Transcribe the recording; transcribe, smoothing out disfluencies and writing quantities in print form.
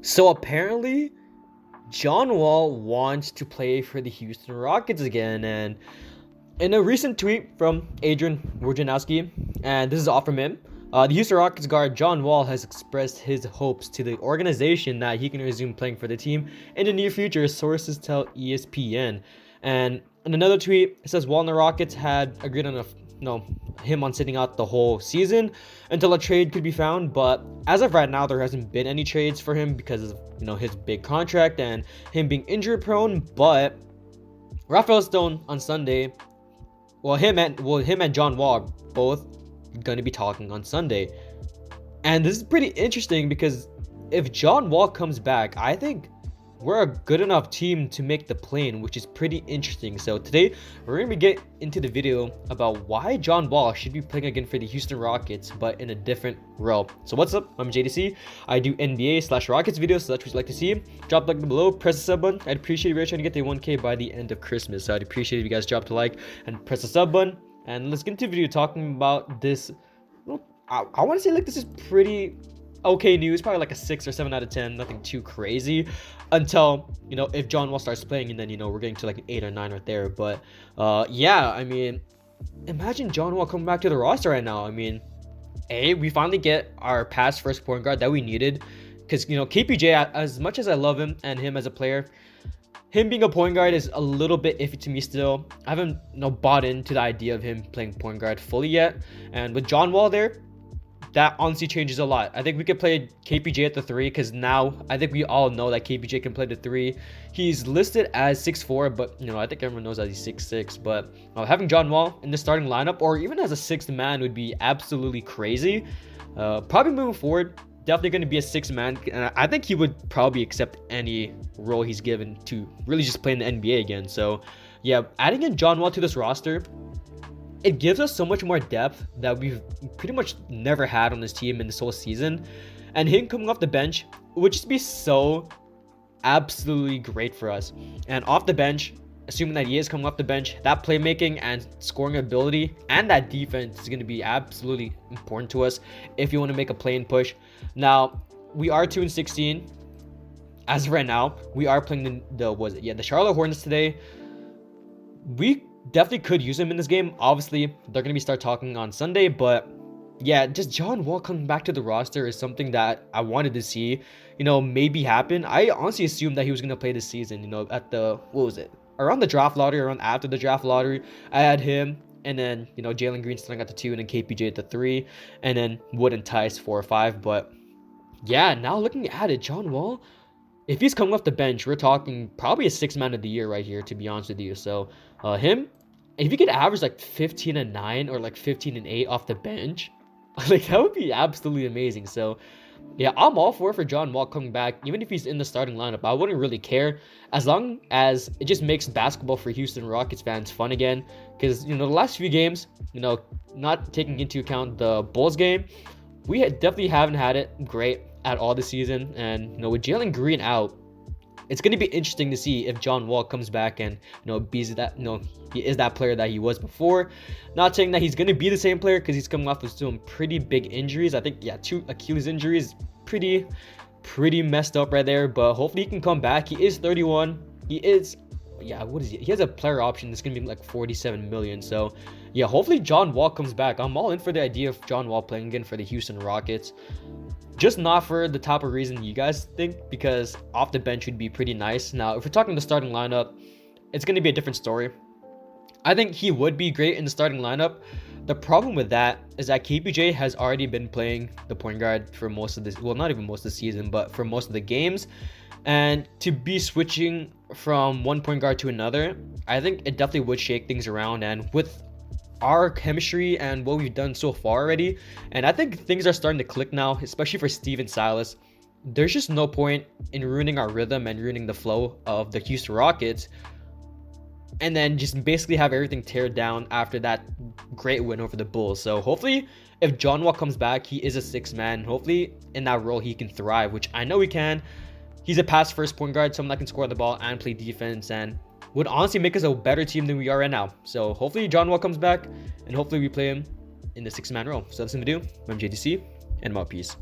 So apparently, John Wall wants to play for the Houston Rockets again, and in a recent tweet from Adrian Wojnarowski, and this is all from him, the Houston Rockets guard John Wall has expressed his hopes to the organization that he can resume playing for the team in the near future, sources tell ESPN. And in another tweet, it says Wall and the Rockets had agreed on him on sitting out the whole season until a trade could be found, but as of right now, there hasn't been any trades for him because of his big contract and him being injury prone. But Rafael Stone on Sunday, him and John Wall are both going to be talking on Sunday. And this is pretty interesting because if John Wall comes back, I think we're a good enough team to make the play-in, which is pretty interesting. So today we're going to get into the video about why John Wall should be playing again for the Houston Rockets, but in a different role. So what's up? I'm JDC. I do NBA/Rockets videos, so that's what you'd like to see. Drop a like below, press the sub button. I'd appreciate if you're trying to get the 1K by the end of Christmas. So I'd appreciate if you guys drop a like and press the sub button. And let's get into the video talking about this. Well, I want to say like this is pretty okay news, probably like a 6 or 7 out of 10, nothing too crazy, until if John Wall starts playing, and then we're getting to like an 8 or 9 right there. But yeah, I mean, imagine John Wall coming back to the roster right now. I mean, we finally get our past first point guard that we needed, because KPJ, as much as I love him and him as a player, him being a point guard is a little bit iffy to me still. I haven't bought into the idea of him playing point guard fully yet, and with John Wall there, that honestly changes a lot. I think we could play KPJ at the 3, because now I think we all know that KPJ can play the 3. He's listed as 6'4", but I think everyone knows that he's 6'6". But having John Wall in the starting lineup, or even as a 6th man, would be absolutely crazy. Probably moving forward, definitely going to be a 6th man, and I think he would probably accept any role he's given to really just play in the NBA again. So yeah, adding in John Wall to this roster, it gives us so much more depth that we've pretty much never had on this team in this whole season. And him coming off the bench would just be so absolutely great for us. And off the bench, assuming that he is coming off the bench, that playmaking and scoring ability and that defense is going to be absolutely important to us if you want to make a play-in push. Now, we are 2-16. As of right now, we are playing the Charlotte Hornets today. We definitely could use him in this game. Obviously, they're going to start talking on Sunday, but yeah, just John Wall coming back to the roster is something that I wanted to see, maybe happen. I honestly assumed that he was going to play this season, at the, around the draft lottery, around after the draft lottery. I had him, and then, Jalen Green starting at the 2, and then KPJ at the 3, and then Wood and Tice 4 or 5. But yeah, now looking at it, John Wall, if he's coming off the bench, we're talking probably a 6th man of the year right here, to be honest with you. So him, if you could average like 15-9 or like 15-8 off the bench, like that would be absolutely amazing. So yeah, I'm all for John Wall coming back. Even if he's in the starting lineup, I wouldn't really care, as long as it just makes basketball for Houston Rockets fans fun again. Because the last few games, not taking into account the Bulls game, we definitely haven't had it great at all this season. And with Jalen Green out, it's going to be interesting to see if John Wall comes back and he is that player that he was before. Not saying that he's going to be the same player, because he's coming off with some pretty big injuries. I think 2 Achilles injuries, pretty messed up right there. But hopefully he can come back. He is 31. He is, what is he? He has a player option that's going to be like 47 million. So yeah, hopefully John Wall comes back. I'm all in for the idea of John Wall playing again for the Houston Rockets. Just not for the type of reason you guys think, because off the bench would be pretty nice. Now, if we're talking the starting lineup, it's going to be a different story. I think he would be great in the starting lineup. The problem with that is that KPJ has already been playing the point guard for most of this, well, not even most of the season, but for most of the games. And to be switching from one point guard to another, I think it definitely would shake things around. And with our chemistry and what we've done so far already, and I think things are starting to click now, especially for Steven Silas, there's just no point in ruining our rhythm and ruining the flow of the Houston Rockets, and then just basically have everything tear down after that great win over the Bulls. So hopefully if John Wall comes back, he is a 6th man. Hopefully in that role he can thrive, which I know he can. He's a pass first point guard, someone that can score the ball and play defense, and would honestly make us a better team than we are right now. So hopefully John Wall comes back, and hopefully we play him in the 6th man role. So that's the video. I'm JDC, and I'm out. Peace.